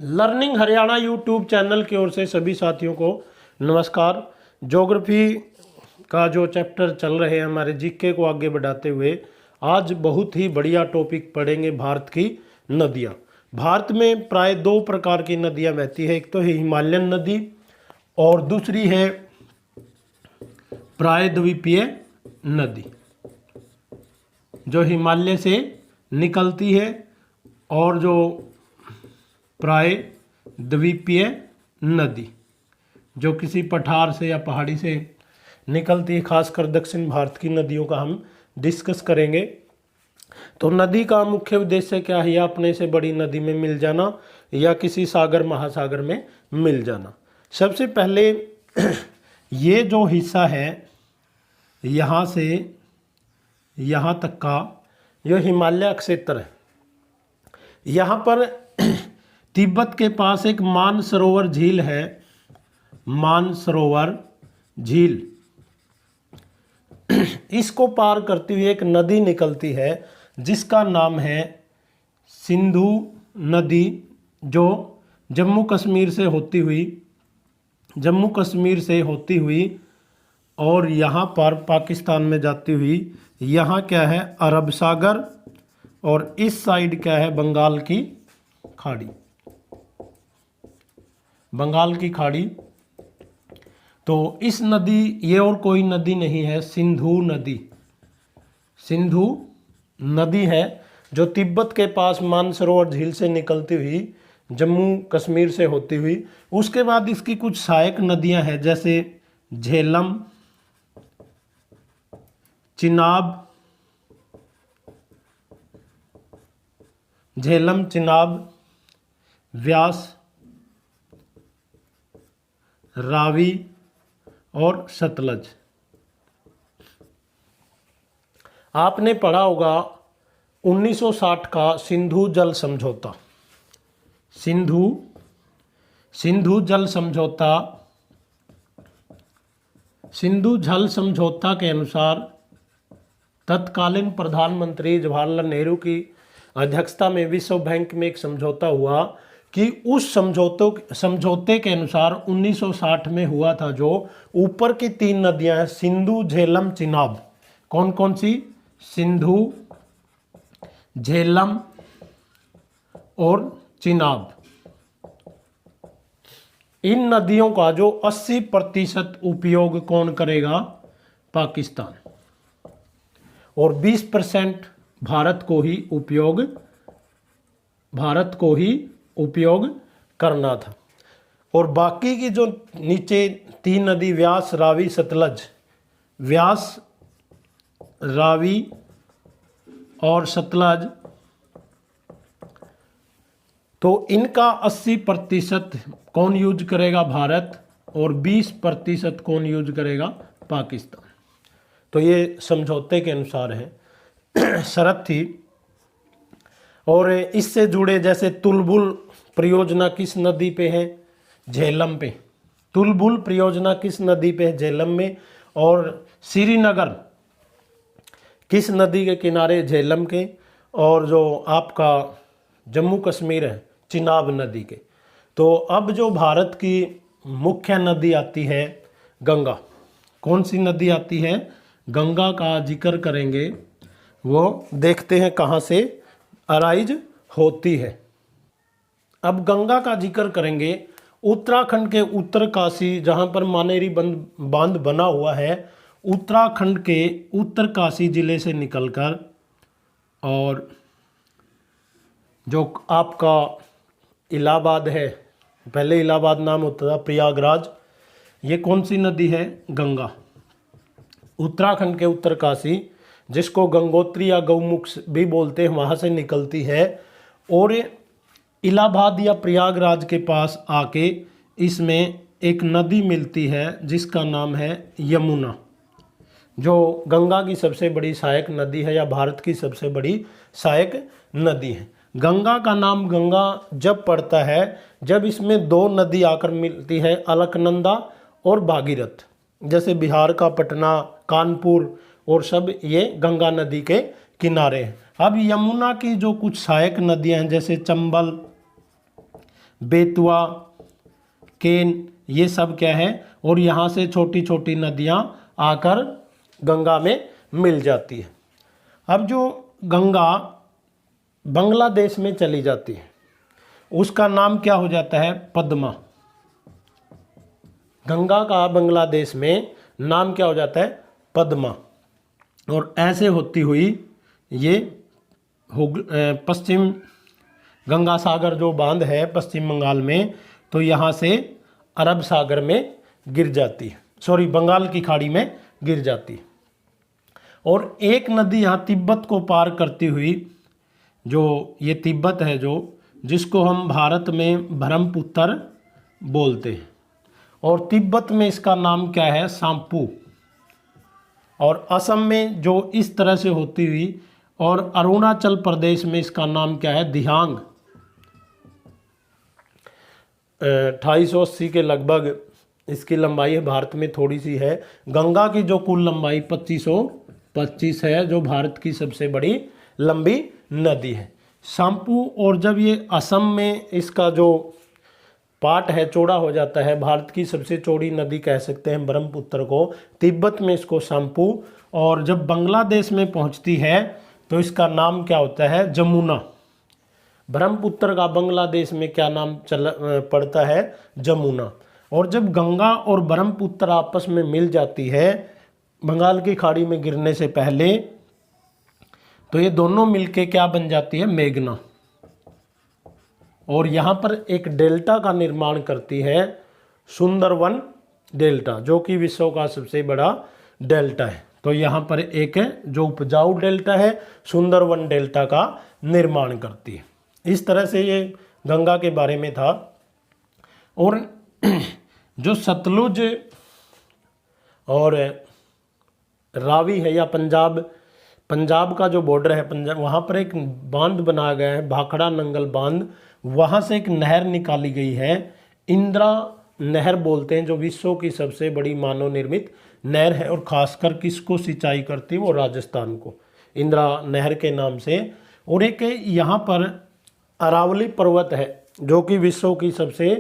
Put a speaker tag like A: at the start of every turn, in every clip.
A: Learning Haryana YouTube channel की ओर से सभी साथियों को नमस्कार। ज्योग्राफी का जो चैप्टर चल रहे हैं हमारे जीके को आगे बढ़ाते हुए आज बहुत ही बढ़िया टॉपिक पढ़ेंगे भारत की नदियाँ। भारत में प्राय दो प्रकार की नदियाँ बहती है, एक तो है हिमालयन नदी और दूसरी है प्रायद्वीपीय नदी जो हिमालय से निकलती है और जो प्रायद्वीपीय नदी जो किसी पठार से या पहाड़ी से निकलती है। खासकर दक्षिण भारत की नदियों का हम डिस्कस करेंगे। तो नदी का मुख्य उद्देश्य क्या है? या अपने से बड़ी नदी में मिल जाना या किसी सागर महासागर में मिल जाना। सबसे पहले ये जो हिस्सा है यहाँ से यहाँ तक का यह हिमालय क्षेत्र है। यहाँ पर तिब्बत के पास एक मानसरोवर झील है, मानसरोवर झील। इसको पार करती हुई एक नदी निकलती है जिसका नाम है सिंधु नदी, जो जम्मू कश्मीर से होती हुई और यहाँ पर पाकिस्तान में जाती हुई, यहाँ क्या है अरब सागर और इस साइड क्या है बंगाल की खाड़ी। बंगाल की खाड़ी। तो इस नदी, ये और कोई नदी नहीं है, सिंधु नदी। सिंधु नदी है जो तिब्बत के पास मानसरोवर झील से निकलती हुई जम्मू कश्मीर से होती हुई, उसके बाद इसकी कुछ सहायक नदियां हैं जैसे झेलम, चिनाब, व्यास, रावी और सतलज। आपने पढ़ा होगा 1960 का सिंधु जल समझौता। सिंधु जल समझौता के अनुसार तत्कालीन प्रधानमंत्री जवाहरलाल नेहरू की अध्यक्षता में विश्व बैंक में एक समझौता हुआ कि उस समझौते के अनुसार 1960 में हुआ था जो ऊपर की तीन नदियां हैं सिंधु, झेलम, चिनाब। कौन कौन सी? सिंधु, झेलम और चिनाब। इन नदियों का जो 80% उपयोग कौन करेगा? पाकिस्तान। और 20% भारत को ही उपयोग करना था। और बाकी की जो नीचे तीन नदी व्यास, रावी, सतलज, व्यास, रावी और सतलज, तो इनका 80% कौन यूज करेगा? भारत। और 20% कौन यूज करेगा? पाकिस्तान। तो ये समझौते के अनुसार है, शर्त थी। और इससे जुड़े जैसे तुलबुल परियोजना किस नदी पे है? झेलम पे। तुलबुल परियोजना किस नदी पे है? झेलम में। और श्रीनगर किस नदी के किनारे? झेलम के। और जो आपका जम्मू कश्मीर है चिनाब नदी के। तो अब जो भारत की मुख्य नदी आती है गंगा। कौन सी नदी आती है? गंगा का जिक्र करेंगे। वो देखते हैं कहाँ से अराइज होती है। अब गंगा का जिक्र करेंगे। उत्तराखंड के उत्तरकाशी, जहाँ पर मानेरी बांध बना हुआ है, उत्तराखंड के उत्तरकाशी जिले से निकलकर और जो आपका इलाहाबाद है, पहले इलाहाबाद नाम होता था, प्रयागराज, ये कौन सी नदी है? गंगा। उत्तराखंड के उत्तरकाशी, जिसको गंगोत्री या गौमुख भी बोलते हैं, वहाँ से निकलती है और इलाहाबाद या प्रयागराज के पास आके इसमें एक नदी मिलती है जिसका नाम है यमुना, जो गंगा की सबसे बड़ी सहायक नदी है या भारत की सबसे बड़ी सहायक नदी है। गंगा का नाम गंगा जब पड़ता है जब इसमें दो नदी आकर मिलती है, अलकनंदा और भागीरथ। जैसे बिहार का पटना, कानपुर और सब ये गंगा नदी के किनारे हैं। अब यमुना की जो कुछ सहायक नदियां हैं जैसे चंबल, बेतवा, केन, ये सब क्या है, और यहाँ से छोटी छोटी नदियाँ आकर गंगा में मिल जाती है। अब जो गंगा बांग्लादेश में चली जाती है उसका नाम क्या हो जाता है? पद्मा। गंगा का बांग्लादेश में नाम क्या हो जाता है? पद्मा। और ऐसे होती हुई ये पश्चिम गंगा सागर जो बांध है पश्चिम बंगाल में, तो यहाँ से अरब सागर में गिर जाती है, सॉरी बंगाल की खाड़ी में गिर जाती है। और एक नदी यहाँ तिब्बत को पार करती हुई, जो ये तिब्बत है जो, जिसको हम भारत में ब्रह्मपुत्र बोलते हैं, और तिब्बत में इसका नाम क्या है? सांपू। और असम में जो इस तरह से होती हुई, और अरुणाचल प्रदेश में इसका नाम क्या है? दिहांग। 2880 के लगभग इसकी लंबाई है, भारत में थोड़ी सी है। गंगा की जो कुल लंबाई 2525 है, जो भारत की सबसे बड़ी लंबी नदी है सांपू। और जब ये असम में इसका जो पार्ट है चौड़ा हो जाता है, भारत की सबसे चौड़ी नदी कह सकते हैं ब्रह्मपुत्र को, तिब्बत में इसको सांपू, और जब बांग्लादेश में पहुंचती है तो इसका नाम क्या होता है? जमुना। ब्रह्मपुत्र का बांग्लादेश में क्या नाम पड़ता है? जमुना। और जब गंगा और ब्रह्मपुत्र आपस में मिल जाती है बंगाल की खाड़ी में गिरने से पहले, तो ये दोनों मिलके क्या बन जाती है? मेघना। और यहाँ पर एक डेल्टा का निर्माण करती है, सुंदरवन डेल्टा, जो कि विश्व का सबसे बड़ा डेल्टा है। तो यहाँ पर एक जो उपजाऊ डेल्टा है सुंदरवन डेल्टा का निर्माण करती है। इस तरह से ये गंगा के बारे में था। और जो सतलुज और रावी है, या पंजाब का जो बॉर्डर है पंजाब, वहाँ पर एक बांध बनाया गया है, भाखड़ा नंगल बांध। वहाँ से एक नहर निकाली गई है, इंदिरा नहर बोलते हैं, जो विश्व की सबसे बड़ी मानव निर्मित नहर है। और खासकर किसको सिंचाई करती है? वो राजस्थान को, इंदिरा नहर के नाम से। और एक यहाँ पर अरावली पर्वत है, जो कि विश्व की सबसे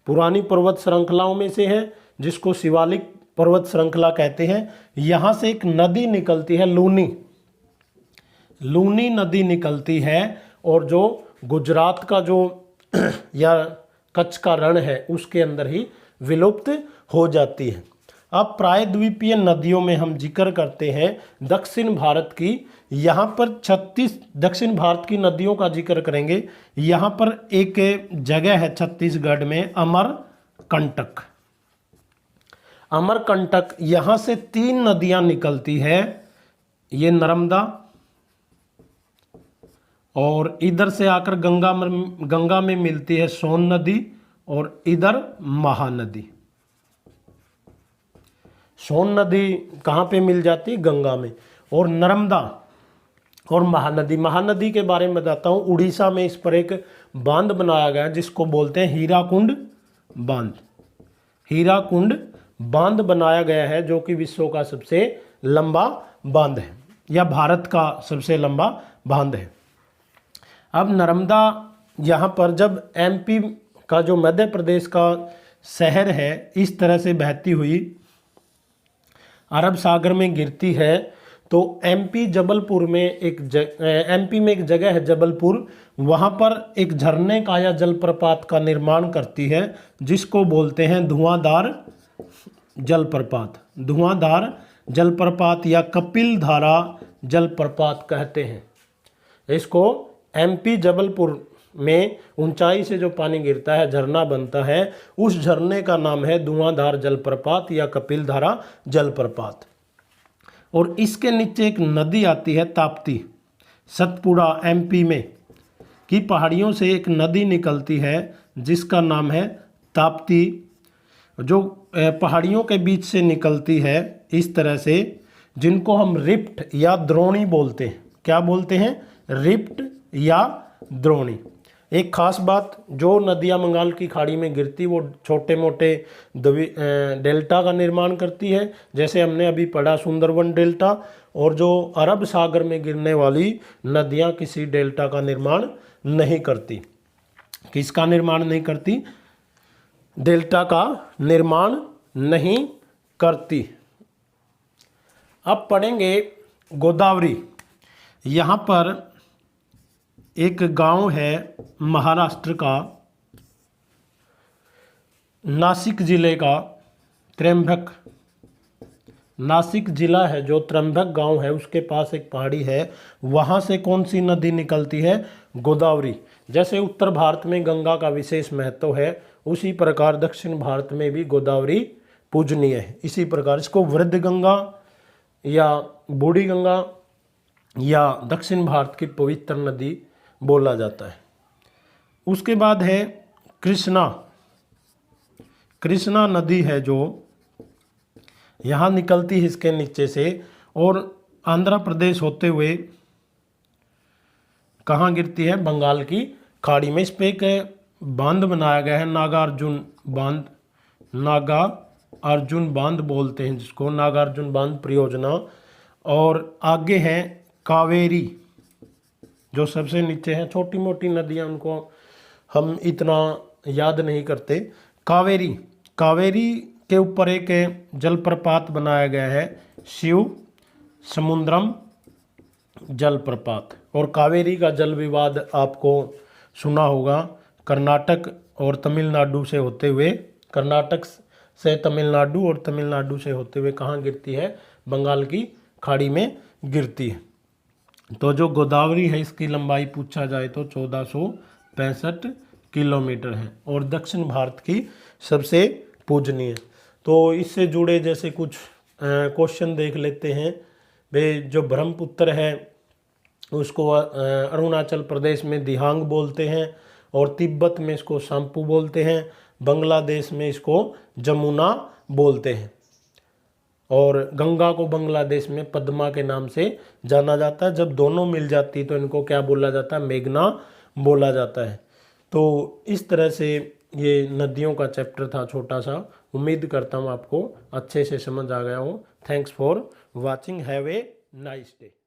A: पुरानी पर्वत श्रृंखलाओं में से है, जिसको शिवालिक पर्वत श्रृंखला कहते हैं। यहाँ से एक नदी निकलती है, लूनी नदी निकलती है, और जो गुजरात का जो या कच्छ का रण है उसके अंदर ही विलुप्त हो जाती है। अब प्रायद्वीपीय नदियों में हम जिक्र करते हैं दक्षिण भारत की। यहाँ पर 36 दक्षिण भारत की नदियों का जिक्र करेंगे। यहाँ पर एक जगह है छत्तीसगढ़ में, अमरकंटक। अमरकंटक, यहाँ से 3 नदियाँ निकलती है, ये नर्मदा, और इधर से आकर गंगा में मिलती है सोन नदी, और इधर महानदी। सोन नदी कहाँ पे मिल जाती है? गंगा में। और नर्मदा और महानदी के बारे में बताता हूँ। उड़ीसा में इस पर एक बांध बनाया गया है, जिसको बोलते हैं हीराकुंड बांध। हीराकुंड बांध बनाया गया है, जो कि विश्व का सबसे लंबा बांध है, या भारत का सबसे लंबा बांध है। अब नर्मदा यहाँ पर जब एमपी का जो मध्य प्रदेश का शहर है, इस तरह से बहती हुई अरब सागर में गिरती है, तो एमपी जबलपुर में एमपी में एक जगह है जबलपुर, वहाँ पर एक झरने का या जलप्रपात का निर्माण करती है, जिसको बोलते हैं धुआंधार जलप्रपात। धुआंधार जलप्रपात या कपिल धारा जलप्रपात कहते हैं इसको। एमपी जबलपुर में ऊंचाई से जो पानी गिरता है, झरना बनता है, उस झरने का नाम है धुआंधार जलप्रपात या कपिल धारा जलप्रपात। और इसके नीचे एक नदी आती है ताप्ती। सतपुड़ा एमपी में की पहाड़ियों से एक नदी निकलती है, जिसका नाम है ताप्ती, जो पहाड़ियों के बीच से निकलती है इस तरह से, जिनको हम रिफ्ट या द्रोणी बोलते हैं। क्या बोलते हैं? रिफ्ट या द्रोणी। एक खास बात, जो नदियाँ बंगाल की खाड़ी में गिरती वो छोटे मोटे डेल्टा का निर्माण करती है, जैसे हमने अभी पढ़ा सुंदरवन डेल्टा। और जो अरब सागर में गिरने वाली नदियाँ किसी डेल्टा का निर्माण नहीं करती। किसका निर्माण नहीं करती? डेल्टा का निर्माण नहीं करती। अब पढ़ेंगे गोदावरी। यहाँ पर एक गांव है महाराष्ट्र का, नासिक जिले का, त्र्यंबक, नासिक जिला है जो त्र्यंबक गांव है उसके पास एक पहाड़ी है, वहाँ से कौन सी नदी निकलती है? गोदावरी। जैसे उत्तर भारत में गंगा का विशेष महत्व है, उसी प्रकार दक्षिण भारत में भी गोदावरी पूजनीय है। इसी प्रकार इसको वृद्ध गंगा या बूढ़ी गंगा या दक्षिण भारत की पवित्र नदी बोला जाता है। उसके बाद है कृष्णा। कृष्णा नदी है जो यहाँ निकलती है इसके नीचे से और आंध्र प्रदेश होते हुए कहाँ गिरती है? बंगाल की खाड़ी में। इस पे एक बांध बनाया गया है, नागार्जुन बांध। नागार्जुन बांध बोलते हैं जिसको, नागार्जुन बांध परियोजना। और आगे है कावेरी जो सबसे नीचे है। छोटी मोटी नदियाँ उनको हम इतना याद नहीं करते। कावेरी, कावेरी के ऊपर एक जलप्रपात बनाया गया है, शिव समुद्रम जलप्रपात। और कावेरी का जल विवाद आपको सुना होगा, कर्नाटक और तमिलनाडु से होते हुए, कर्नाटक से तमिलनाडु और तमिलनाडु से होते हुए कहाँ गिरती है? बंगाल की खाड़ी में गिरती है। तो जो गोदावरी है इसकी लंबाई पूछा जाए तो 1465 किलोमीटर है और दक्षिण भारत की सबसे पूजनीय। तो इससे जुड़े जैसे कुछ क्वेश्चन देख लेते हैं। वे जो ब्रह्मपुत्र है उसको अरुणाचल प्रदेश में दिहांग बोलते हैं और तिब्बत में इसको सांपू बोलते हैं, बांग्लादेश में इसको जमुना बोलते हैं और गंगा को बांग्लादेश में पद्मा के नाम से जाना जाता है। जब दोनों मिल जाती तो इनको क्या बोला जाता है? मेघना बोला जाता है। तो इस तरह से ये नदियों का चैप्टर था छोटा सा। उम्मीद करता हूँ आपको अच्छे से समझ आ गया हो। Thanks for watching. Have a nice day.